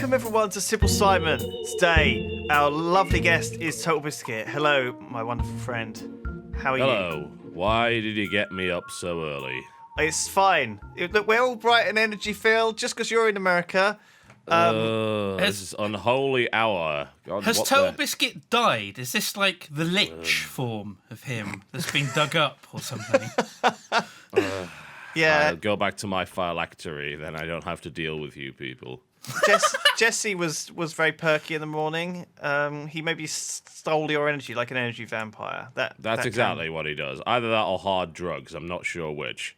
Welcome everyone to Simple Simon. Today, our lovely guest is Totalbiscuit. Hello, my wonderful friend. How are you? Hello. Why did you get me up so early? It's fine. Look, we're all bright and energy filled just because you're in America. This is unholy hour. God, Has what Totalbiscuit died? Is this like the lich form of him that's been dug up or something? Yeah, I'll go back to my phylactery, then I don't have to deal with you people. Jesse was very perky in the morning. He maybe stole your energy like an energy vampire. That's exactly what he does. Either that or hard drugs. I'm not sure which.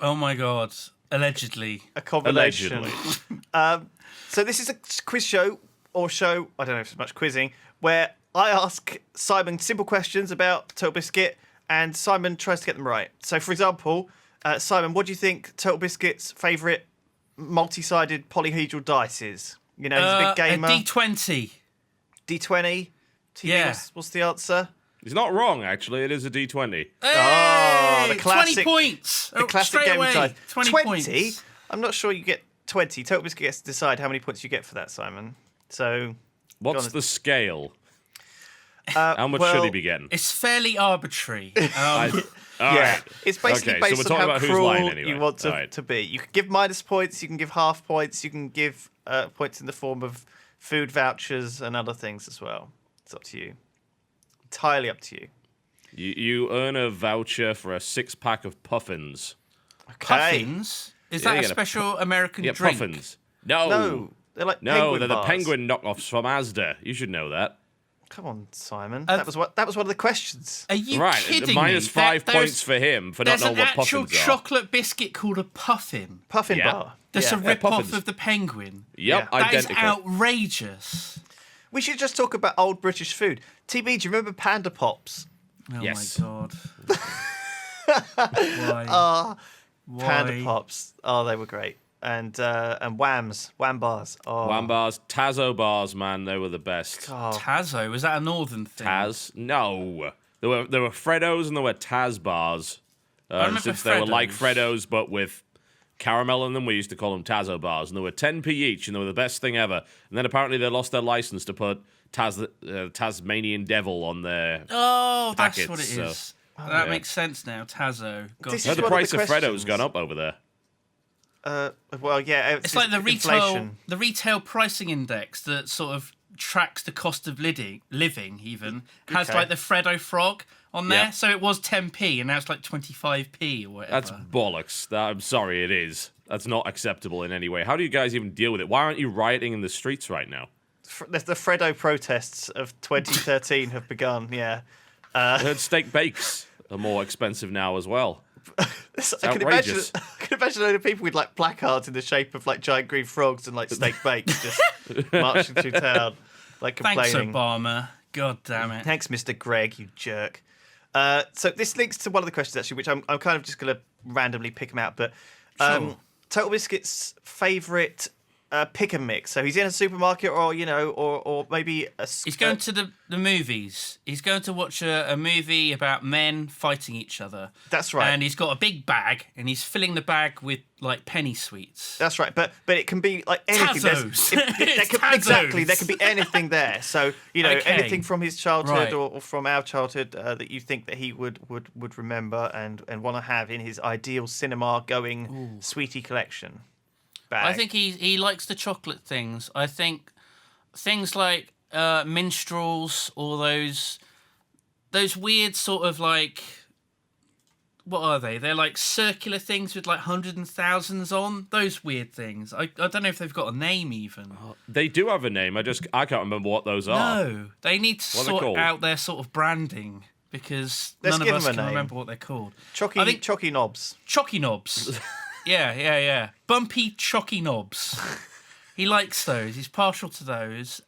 Oh my god. Allegedly. A combination. Allegedly. So this is a quiz show, or show, I don't know if it's much quizzing, where I ask Simon simple questions about Totalbiscuit, and Simon tries to get them right. So, for example, Simon, what do you think Totalbiscuit's favourite multi-sided polyhedral dice is? You know, he's a big gamer. A D20. D20? Yeah. What's the answer? He's not wrong, actually. It is a D20. Oh, the classic 20 points. The classic straight game away. of dice. 20 points. I'm not sure you get 20. Totalbiscuit gets to decide how many points you get for that, Simon. So, What's the scale? How much should he be getting? It's fairly arbitrary. All yeah, right. it's basically Okay, so based we're on talking how about who's cruel lying anyway. you want All right. to be. You can give minus points, you can give half points, you can give points in the form of food vouchers and other things as well. It's up to you. Entirely up to you. You earn a voucher for a 6-pack of puffins. Okay. Puffins? Is Yeah, that you a get a- special American Yeah, drink? puffins. No. No, they're like No, penguin they're the bars. penguin knockoffs from Asda. You should know that. Come on, Simon. That was one of the questions. Are you Right, kidding minus me? 5 There's- points for him for not There's knowing an what actual puffins are. chocolate biscuit called a puffin. Puffin Yeah. bar. That's Yeah. a rip-off puffins. of the penguin. Yep, Yeah. That is identical. outrageous. We should just talk about old British food. TB, do you remember Panda Pops? Oh Yes. my god. Why? Why? Panda Pops. Oh, they were great. And Whams. Wham bars. Oh, Wham bars, Tazo bars, man, they were the best. God. Tazo, was that a northern thing? Taz? No. There were Freddos and there were Taz bars. remember Since they were like Freddos. Freddos but with caramel in them, we used to call them Tazo bars. And they were 10p each and they were the best thing ever. And then apparently they lost their license to put Tasmanian Devil on their... Oh, that's packets, what it so- is. That Yeah. makes sense now. Tazo. God. This No, is the one of price the of Freddo's questions. gone up over there. Well, yeah. It's like the inflation. retail pricing index that sort of tracks the cost of living even has Okay. like the Freddo frog on there. Yeah. So it was 10p and now it's like 25p or whatever. That's bollocks. I'm sorry, it is. That's not acceptable in any way. How do you guys even deal with it? Why aren't you rioting in the streets right now? The Freddo protests of 2013 have begun. Yeah. I heard steak bakes are more expensive now as well. I can imagine. outrageous. I can imagine a load of people with like placards in the shape of like giant green frogs and like steak bakes just marching through town, like Thanks, complaining. Obama. God damn it. Thanks, Mr. Greg, you jerk. So this links to one of the questions actually, which I'm kind of just going to randomly pick them out. But Sure. Totalbiscuit's favourite pick and mix. So he's in a supermarket, or or maybe He's going to the movies. He's going to watch a movie about men fighting each other. That's right. And he's got a big bag, and he's filling the bag with like penny sweets. That's right, but it can be like anything. Tazos. It's Exactly, Tazos. there can be anything there. So Okay. anything from his childhood Right. or from our childhood that you think that he would remember and want to have in his ideal cinema going sweetie collection bag. I think he likes the chocolate things. I think things like minstrels or those weird sort of like, what are they? They're like circular things with like hundreds and thousands on. Those weird things. I don't know if they've got a name even. They do have a name. I can't remember what those are. No, they need to What are they sort called? out their sort of branding because Let's none of give us them a can name. remember what they're called. Chocky, I think- chocky knobs. Chocky knobs. Yeah. Bumpy chocky knobs. He likes those. He's partial to those.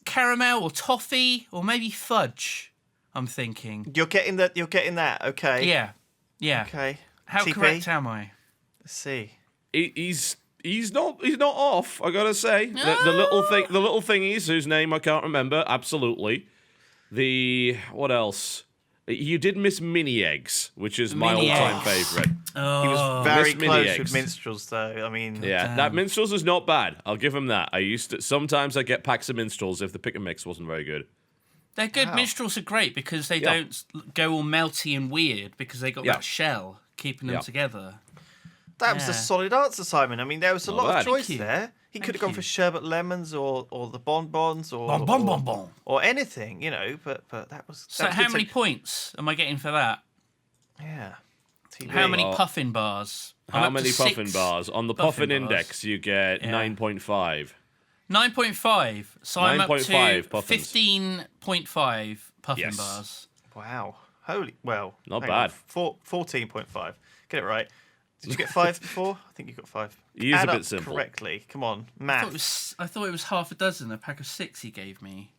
Caramel or toffee or maybe fudge. I'm thinking. You're getting that. Okay. Yeah. Okay. How TP? correct am I? Let's see. He's not off. I gotta say the little thingies whose name I can't remember. Absolutely. What else? You did miss mini eggs. which is my Mini all-time Eggs. favourite. He was very Miss Mini close Eggs. with minstrels, though. I mean, Yeah, that Minstrels is not bad. I'll give him that. Sometimes I get packs of Minstrels if the pick and mix wasn't very good. They're good. Wow. Minstrels are great because they Yeah. don't go all melty and weird because they got Yeah. that shell keeping them Yeah. together. that was a Yeah. solid answer, Simon. I mean, there was a Not lot bad. of choice Thank you. there. He could have Thank gone you. for sherbet lemons or the bonbons or Bon, bon, bon, bon. or anything, but that was. So that was how good. many points am I getting for that? Yeah. TV. How many Well, puffin bars? I'm How up to many 6 puffin bars? On the puffin puffin bars. index, you get Yeah. 9.5. 9.5. So I'm up to 9.5 puffins. 15.5 puffin Yes. bars. Wow. Holy. Well. Not hang on. bad. 14.5. Get it right. Did you get 5 before? I think you got 5. He is Add a bit up simple. correctly. Come on, I maths. thought it was half a dozen, a pack of 6 he gave me.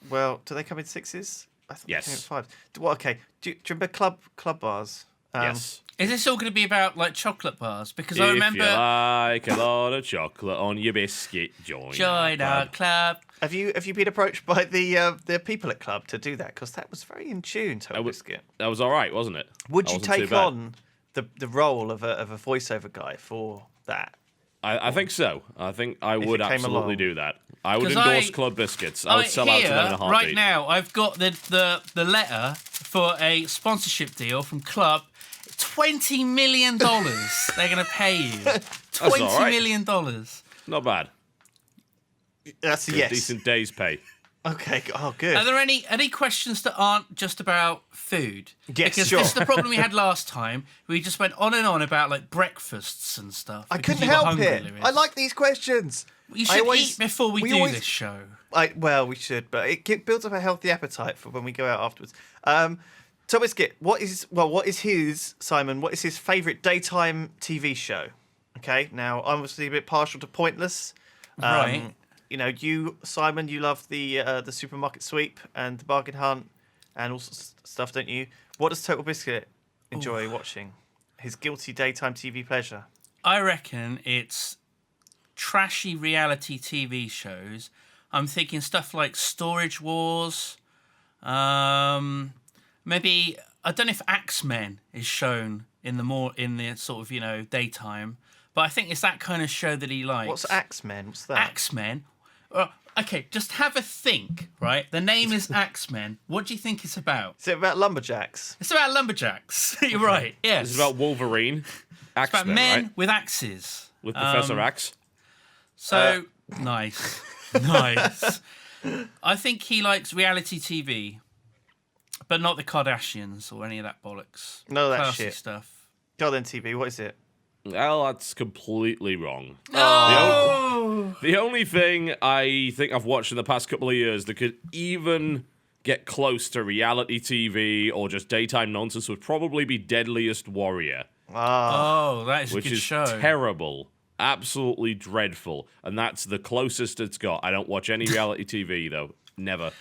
Well, do they come in 6s? I thought Yes. they came in 5s. Well, okay. Do you remember club bars? Yes. Is this all going to be about like chocolate bars? Because I If remember you like a lot of chocolate on your biscuit, join our club. Have you been approached by the people at club to do that? Because that was very in tune, Total was- Biscuit. That was all right, wasn't it? Would That you wasn't too take bad. on the role of a voiceover guy for that? I think so. I think I would it came absolutely along. do that. I would 'Cause endorse I- Club Biscuits. I would sell out to Here, them in a heartbeat. right now, I've got the letter for a sponsorship deal from Club. $20 million they're going to pay you. $20 all right. million. Not bad. That's a yes. Decent day's pay. Okay. Oh, good. Are there any questions that aren't just about food? Yes, because sure. this is the problem we had last time. We just went on and on about like breakfasts and stuff. I because couldn't you were help hungry, it. Lewis. I like these questions. You I should always- eat before we do always- this show. Well, we should, but it builds up a healthy appetite for when we go out afterwards. Total Biscuit, what is his, Simon, what is his favourite daytime TV show? Okay, now, I'm obviously a bit partial to Pointless. Right. You know, you, Simon, you love the supermarket sweep and the bargain hunt and all sorts of stuff, don't you? What does Total Biscuit enjoy watching? His guilty daytime TV pleasure. I reckon it's trashy reality TV shows. I'm thinking stuff like Storage Wars. Maybe I don't know if Axemen is shown in the sort of daytime, but I think it's that kind of show that he likes. What's Axemen? What's that? Axemen? Okay, just have a think. Right, the name is Axemen. What do you think it's about? Is it about lumberjacks? It's about lumberjacks. You're right. Yes. It's about Wolverine. It's about Axemen, men right? with axes. With Professor Axe. So nice, nice. I think he likes reality TV, but not the Kardashians or any of that bollocks. None of that Classy shit. stuff. Go then, TV. What is it? Well, that's completely wrong. Oh, The only thing I think I've watched in the past couple of years that could even get close to reality TV or just daytime nonsense would probably be Deadliest Warrior, oh, that is a which good is show. terrible. Absolutely dreadful. And that's the closest it's got. I don't watch any reality TV, though. Never.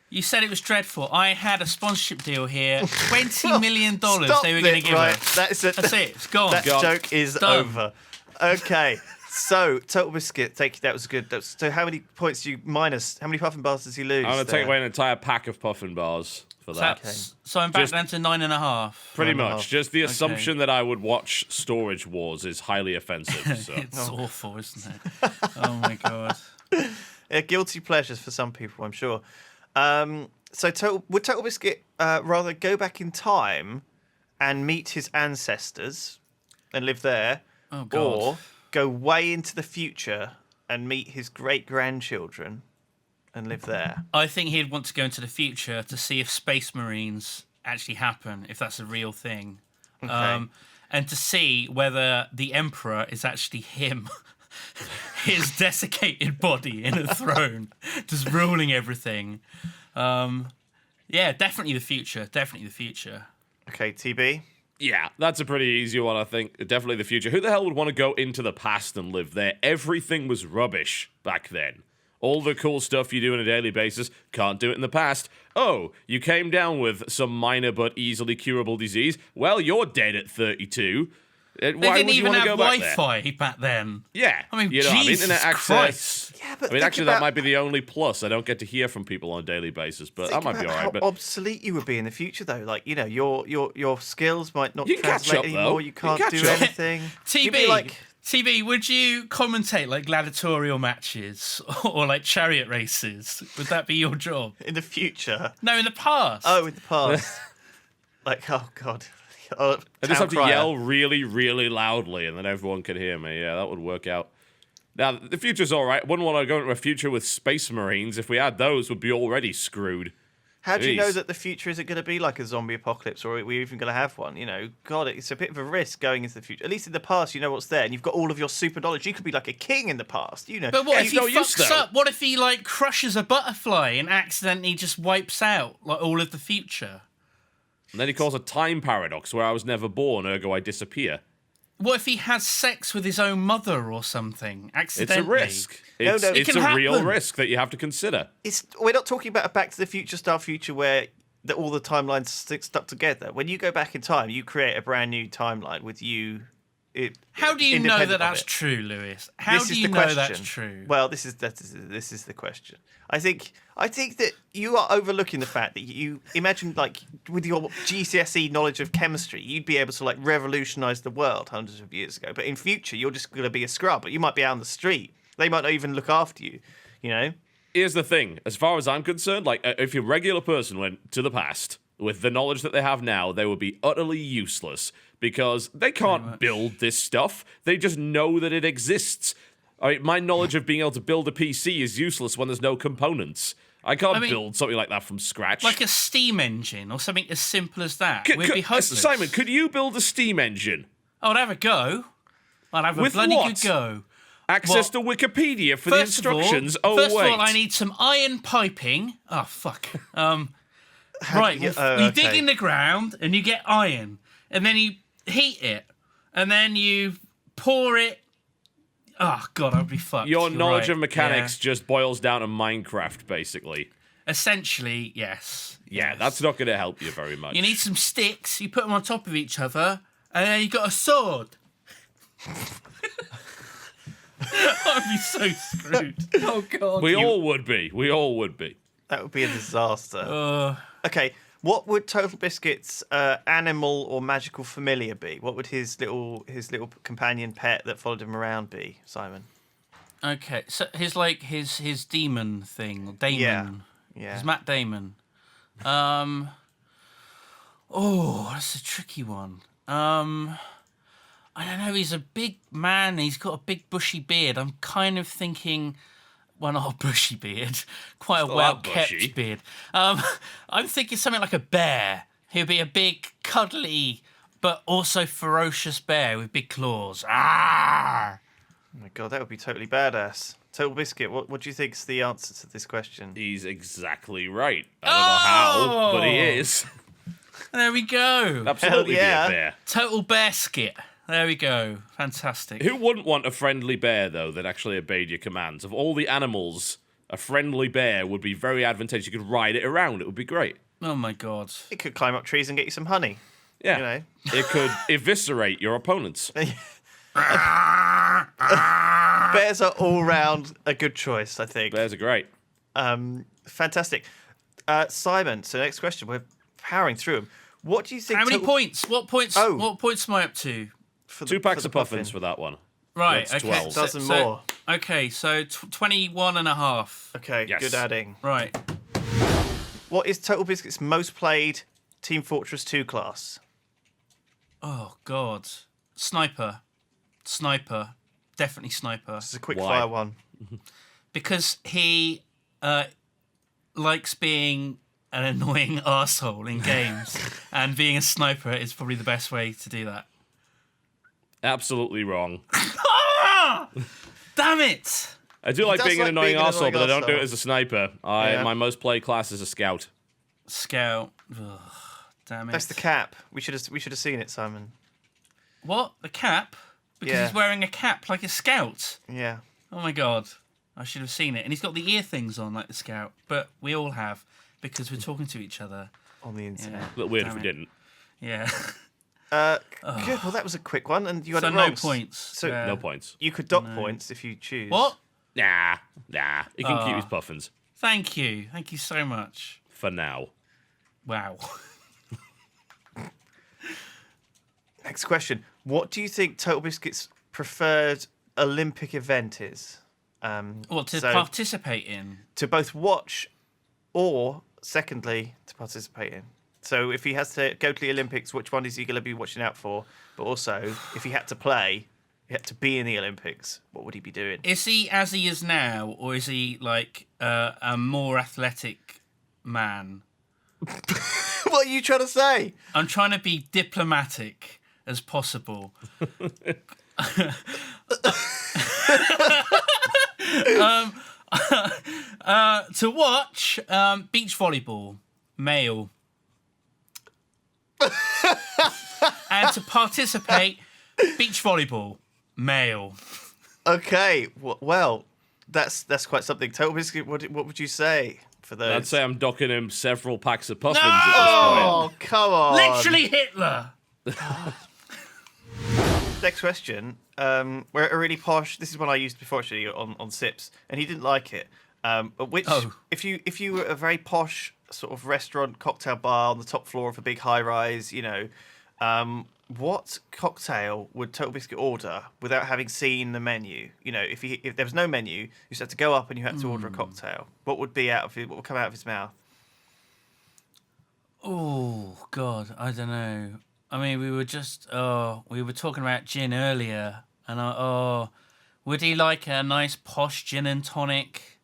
You said it was dreadful. I had a sponsorship deal here. $20 million Stop they were going to it, give right. us. That's it. That's it. It's gone. That Gone. joke is Done. over. Okay. So, Total Biscuit, thank you. That was good. So, how many points do you minus? How many puffin bars does he lose? I'm going to there? take away an entire pack of puffin bars for that. So I'm back Just- down to 9.5. Pretty Nine and a much. half. Just the assumption that I would watch Storage Wars is highly offensive. So. It's awful, isn't it? Oh my god. Guilty pleasures for some people, I'm sure. So, would Total Biscuit rather go back in time and meet his ancestors and live there, Oh god. or go way into the future and meet his great-grandchildren and live there? I think he'd want to go into the future to see if Space Marines actually happen, if that's a real thing. Okay. And to see whether the Emperor is actually him. His desiccated body in a throne, just ruling everything. Yeah, definitely the future. Definitely the future. Okay, TB. Yeah, that's a pretty easy one, I think. Definitely the future. Who the hell would want to go into the past and live there? Everything was rubbish back then. All the cool stuff you do on a daily basis, can't do it in the past. Oh, you came down with some minor but easily curable disease? Well, you're dead at 32. They Why didn't would you even want to have go back there? Wi-Fi back then. Yeah, I mean, you don't have Jesus internet access. Christ. Yeah, but I mean, think actually, about, that might be the only plus. I don't get to hear from people on a daily basis, but that think might be about all how right. But obsolete you would be in the future, though. Like, you know, your skills might not You can catch translate up, though. anymore. You You can can't catch do up. anything. You'd be TB, like, TB, would you commentate like gladiatorial matches or like chariot races? Would that be your job? in the future. No, in the past. Oh, in the past. Like, oh god. Oh, I just town have to crier. yell really, really loudly, and then everyone can hear me. Yeah, that would work out. Now, the future's all right. Wouldn't want to go into a future with space marines. If we had those, we'd be already screwed. How do you know Jeez. that the future isn't going to be like a zombie apocalypse, or are we even going to have one? You know, God, it's a bit of a risk going into the future. At least in the past, you know what's there, and you've got all of your super knowledge. You could be like a king in the past, you know. But what Yeah, if it's he no use, fucks though. up? What if he like crushes a butterfly and accidentally just wipes out like all of the future? And then he calls a time paradox where I was never born, ergo I disappear. What if he has sex with his own mother or something It's accidentally? a risk. No, It's, no. It it's can a real happen. risk that you have to consider. We're not talking about a Back to the Future style future where all the timelines stuck together. When you go back in time, you create a brand new timeline with you. How do you know independent that of that's it. true, Lewis? How This do is you the know question. that's true? Well, this is the question. I think that you are overlooking the fact that you imagine, like, with your GCSE knowledge of chemistry, you'd be able to like revolutionize the world hundreds of years ago. But in future, you're just going to be a scrub. But you might be out on the street. They might not even look after you. You know. Here's the thing. As far as I'm concerned, like, if a regular person went to the past with the knowledge that they have now, they would be utterly useless because they can't build this stuff. They just know that it exists. I mean, my knowledge of being able to build a PC is useless when there's no components. I can't build something like that from scratch. Like a steam engine or something as simple as that. We'd be hopeless. Simon, could you build a steam engine? I'd have a go. I'd have a With bloody what? good go. Access to Wikipedia for the instructions. First of all, I need some iron piping. Oh fuck. Right, you dig in the ground and you get iron, and then you heat it, and then you pour it. Oh god, I'd be fucked. Your You're knowledge right. of mechanics Yeah. just boils down to Minecraft, basically. Essentially, yes. Yeah, Yes. that's not going to help you very much. You need some sticks. You put them on top of each other, and then you got a sword. I'd be so screwed. Oh god. We all would be. We all would be. That would be a disaster. Okay, what would Totalbiscuit's animal or magical familiar be? What would his little companion pet that followed him around be, Simon? Okay, so his demon thing, Damon. Yeah. His Matt Damon. That's a tricky one. I don't know. He's a big man. He's got a big bushy beard. I'm kind of thinking, well, not a bushy beard, quite a Still well that bushy. kept beard. I'm thinking something like a bear. He'll be a big, cuddly, but also ferocious bear with big claws. Ah! Oh my god, that would be totally badass. Totalbiscuit, what do you think's the answer to this question? He's exactly right. I don't know how, but he is. There we go. Absolutely yeah. be a bear. Total bear skit. There we go. Fantastic. Who wouldn't want a friendly bear, though, that actually obeyed your commands? Of all the animals, a friendly bear would be very advantageous. You could ride it around. It would be great. Oh my god. It could climb up trees and get you some honey. Yeah. You know. It could eviscerate your opponents. Bears are all round a good choice, I think. Bears are great. Fantastic. Simon, so next question. We're powering through them. What do you think? How many points? What points? Oh. What points am I up to? For 2 packs for of the puffins for that one. Right. That's okay. 12. Dozen more. Okay. So 21 and a half. Okay, Yes. good adding. Right. What is Totalbiscuit's most played Team Fortress 2 class? Oh god. Sniper. Definitely sniper. This is a quick Why? fire one. Because he likes being an annoying arsehole in games, and being a sniper is probably the best way to do that. Absolutely wrong. Damn it! I do like does being an like annoying being an arsehole, but I don't do arsehole. it as a sniper. Yeah. My most played class is a scout. Scout. Ugh, damn it. That's the cap. We should have seen it, Simon. What? The cap? Because Yeah. he's wearing a cap like a scout. Yeah. Oh my god. I should have seen it. And he's got the ear things on like the scout. But we all have, because we're talking to each other. On the internet. Yeah. A little weird Damn if we it. didn't. Yeah. Good. Well, that was a quick one, and you got So it no wrong. points. So Yeah. No points. you could dock points if you choose. What? Nah. He can keep his puffins Thank you. Thank you so much. for now. Wow. Next question. What do you think Total Biscuit's preferred Olympic event is? What to So- participate in? To both watch or, secondly, to participate in. So if he has to go to the Olympics, which one is he going to be watching out for? But also, if he had to play, he had to be in the Olympics, what would he be doing? Is he as he is now, or is he like a more athletic man? What are you trying to say? I'm trying to be diplomatic as possible. To watch beach volleyball, male. And to participate, beach volleyball, male. Okay, well, that's quite something. Total Biscuit, what would you say for those? I'd say I'm docking him several packs of puffins at this point. Oh, come on. Literally Hitler. Next question. We're a really posh. This is one I used before actually on Sips, and he didn't like it. But which, Oh. if you were a very posh sort of restaurant cocktail bar on the top floor of a big high rise, what cocktail would Total Biscuit order without having seen the menu? If there was no menu, you just had to go up and you had to order a cocktail. What would come out of his mouth? Oh God, I don't know. I mean, we were talking about gin earlier, and would he like a nice posh gin and tonic,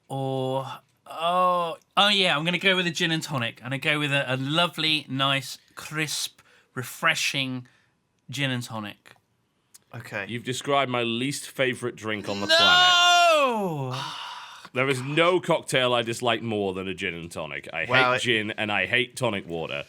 or yeah, I'm gonna go with a gin and tonic, and I go with a lovely, nice, crisp, refreshing gin and tonic. Okay. You've described my least favourite drink on the planet. No. There is no cocktail I dislike more than a gin and tonic. I hate gin and I hate tonic water.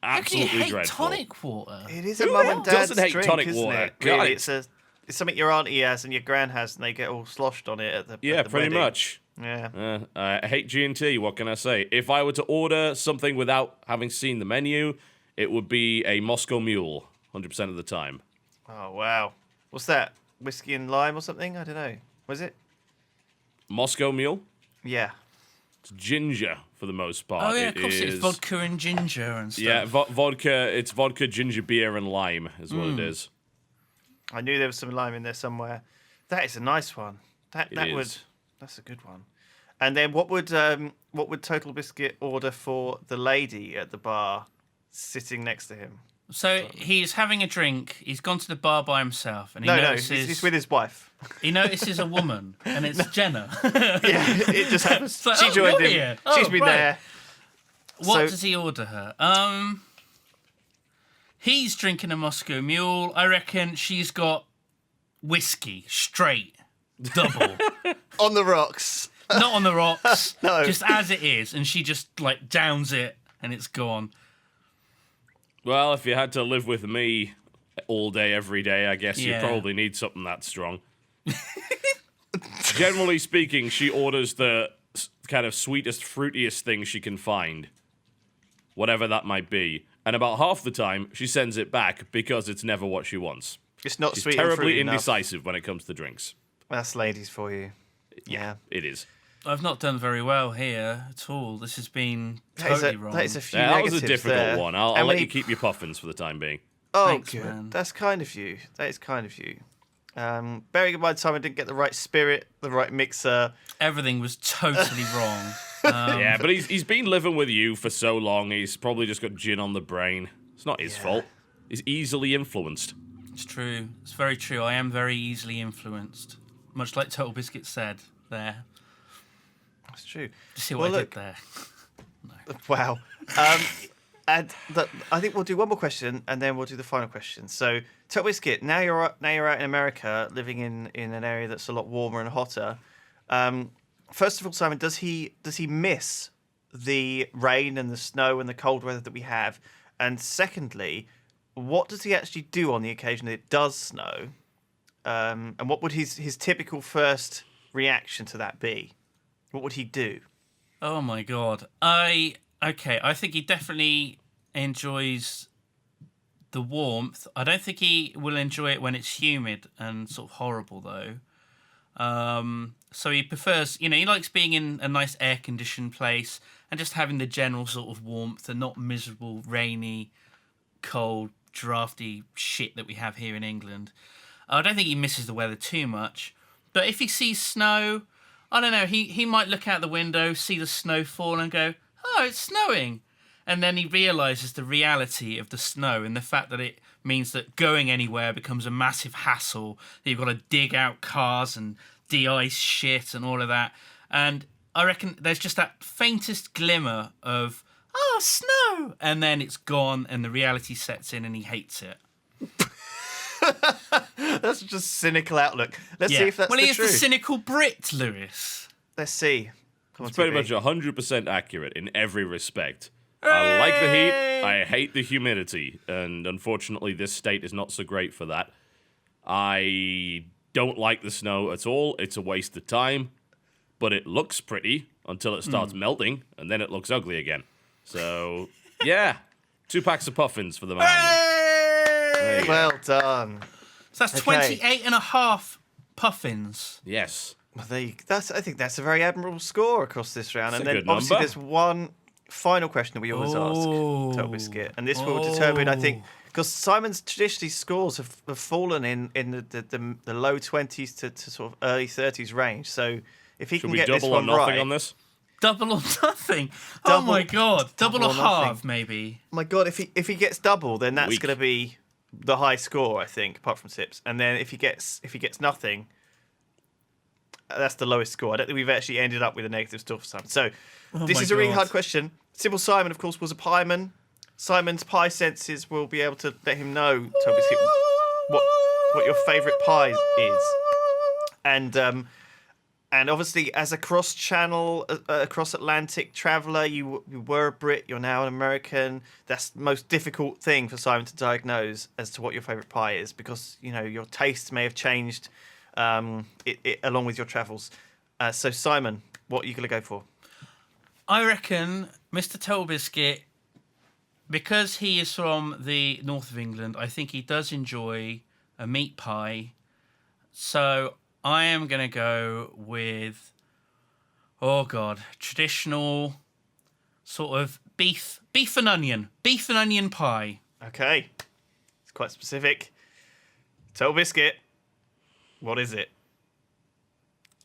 How can you Absolutely hate dreadful. tonic water? It is a mum and dad's doesn't hate drink, tonic isn't water? it? God, Really, it's something your auntie has and your gran has, and they get all sloshed on it at the Yeah, at the pretty wedding. much. Yeah. I hate G&T, what can I say? If I were to order something without having seen the menu, it would be a Moscow Mule, 100% of the time. Oh wow. What's that? Whiskey and lime or something? I don't know. Was it? Moscow Mule? Yeah. It's ginger for the most part. Oh yeah, of course it's is- vodka and ginger and stuff. Yeah, vodka. It's vodka, ginger beer, and lime is what it is. I knew there was some lime in there somewhere. That is a nice one. That's a good one. And then what would Total Biscuit order for the lady at the bar sitting next to him? So he's having a drink. He's gone to the bar by himself, and he No, notices he's with his wife. he notices a woman, and it's Jenna. Yeah, it just happens. like, She oh, joined you're him. here. She's Oh, been right. there. What So- does he order her? He's drinking a Moscow Mule. I reckon she's got whiskey, straight, double, On the rocks. not on the rocks, No. just as it is, and she just like downs it, and it's gone. Well, if you had to live with me all day, every day, I guess you Yeah. probably need something that strong. Generally speaking, she orders the kind of sweetest, fruitiest thing she can find, whatever that might be. And about half the time, she sends it back because it's never what she wants. It's not She's sweet and terribly fruity enough. indecisive when it comes to drinks. That's ladies for you. Yeah. It is. I've not done very well here at all. This has been That is totally wrong. That is a few Yeah, that was negatives a difficult there. one. I'll How let many- you keep your puffins for the time being. Oh, Thanks, good. man. That's kind of you. That is kind of you. Bearing in mind Simon didn't get the right spirit, the right mixer. Everything was totally wrong. Yeah, but he's been living with you for so long, he's probably just got gin on the brain. It's not his fault. He's easily influenced. It's true. It's very true. I am very easily influenced. Much like Total Biscuit said there. That's true. You see what Well, I look- did there? Wow. And I think we'll do one more question, and then we'll do the final question. So, Total Biscuit, now you're out in America, living in an area that's a lot warmer and hotter. First of all, Simon, does he miss the rain and the snow and the cold weather that we have? And secondly, what does he actually do on the occasion that it does snow? And what would his typical first reaction to that be? What would he do? Oh my god. I think he definitely enjoys the warmth. I don't think he will enjoy it when it's humid and sort of horrible, though. So he prefers, he likes being in a nice air-conditioned place and just having the general sort of warmth and not miserable, rainy, cold, drafty shit that we have here in England. I don't think he misses the weather too much. But if he sees snow, I don't know, he might look out the window, see the snow fall and go, oh, it's snowing. And then he realises the reality of the snow and the fact that it means that going anywhere becomes a massive hassle. You've got to dig out cars and de-ice shit and all of that. And I reckon there's just that faintest glimmer of, oh, snow! And then it's gone and the reality sets in and he hates it. That's just a cynical outlook. Let's see if that's well, the he is truth. the cynical Brit, Lewis. Let's see. Come on, It's pretty TV. much 100% accurate in every respect. I like the heat, I hate the humidity, and unfortunately this state is not so great for that. I don't like the snow at all, it's a waste of time, but it looks pretty until it starts melting, and then it looks ugly again. So, yeah, 2 packs of puffins for the man. There you go. Well done. So that's Okay. 28 and a half puffins. Yes. Well, I think that's a very admirable score across this round. It's and a then good obviously number. there's one final question that we always ask Total Biscuit, and this will determine, I think, because Simon's traditionally scores have fallen in the low 20s to sort of early 30s range. So if he Should can we get this double or one nothing right, on this? Double or nothing. Oh Double- my god. Double or or nothing. half, maybe. my God, if he gets double, then that's Weak. going to be the high score, I think, apart from Sips. And then if he gets nothing, that's the lowest score. I don't think we've actually ended up with a negative score for Simon. So this my is a really God. hard question. Simple Simon, of course, was a pieman. Simon's pie senses will be able to let him know, Toby, what your favourite pie is. And obviously, as a cross-channel, cross-Atlantic traveller, you were a Brit, you're now an American. That's the most difficult thing for Simon to diagnose as to what your favourite pie is, because, your tastes may have changed along with your travels. So, Simon, what are you going to go for? I reckon Mr. Totalbiscuit, because he is from the north of England, I think he does enjoy a meat pie. So I am going to go with, traditional sort of beef and onion pie. Okay, it's quite specific. Total Biscuit, what is it?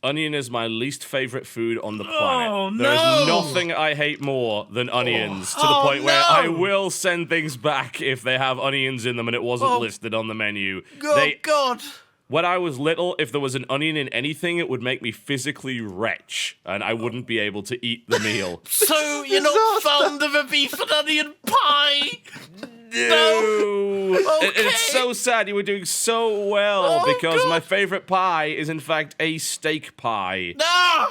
Onion is my least favorite food on the planet. Oh, There is no. nothing I hate more than onions, to the point where no. I will send things back if they have onions in them and it wasn't listed on the menu. God. When I was little, if there was an onion in anything, it would make me physically retch, and I wouldn't be able to eat the meal. So you're not fond of a beef and onion pie? No. Okay. It's so sad. You were doing so well Oh, because God. my favorite pie is in fact a steak pie. No!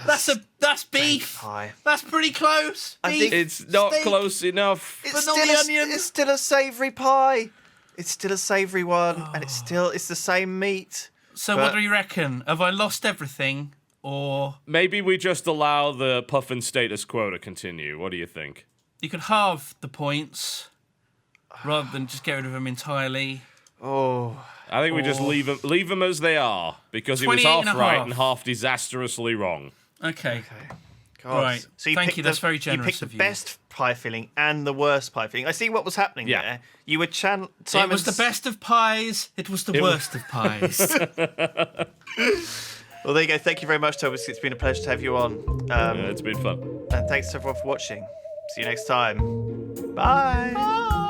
That's beef. Pie. That's pretty close. I Beef, think It's not steak. close enough. But not the onion. It's still a savoury pie. It's still a savoury one, and it's the same meat. So but- what do you reckon? Have I lost everything, or Maybe we just allow the puffin status quo to continue. What do you think? you could halve the points rather than just get rid of them entirely? Oh, I think we just leave them as they are because he was 28 half and a right half. and half disastrously wrong. Okay. God. Right. So you Thank picked you, that's very generous You picked of the you. best pie filling and the worst pie filling. I see what was happening Yeah. there. You were Simon's... It was the best of pies. It was the worst of pies. Well, there you go. Thank you very much, Toby. It's been a pleasure to have you on. It's been fun. And thanks everyone for watching. See you next time. Bye. Bye.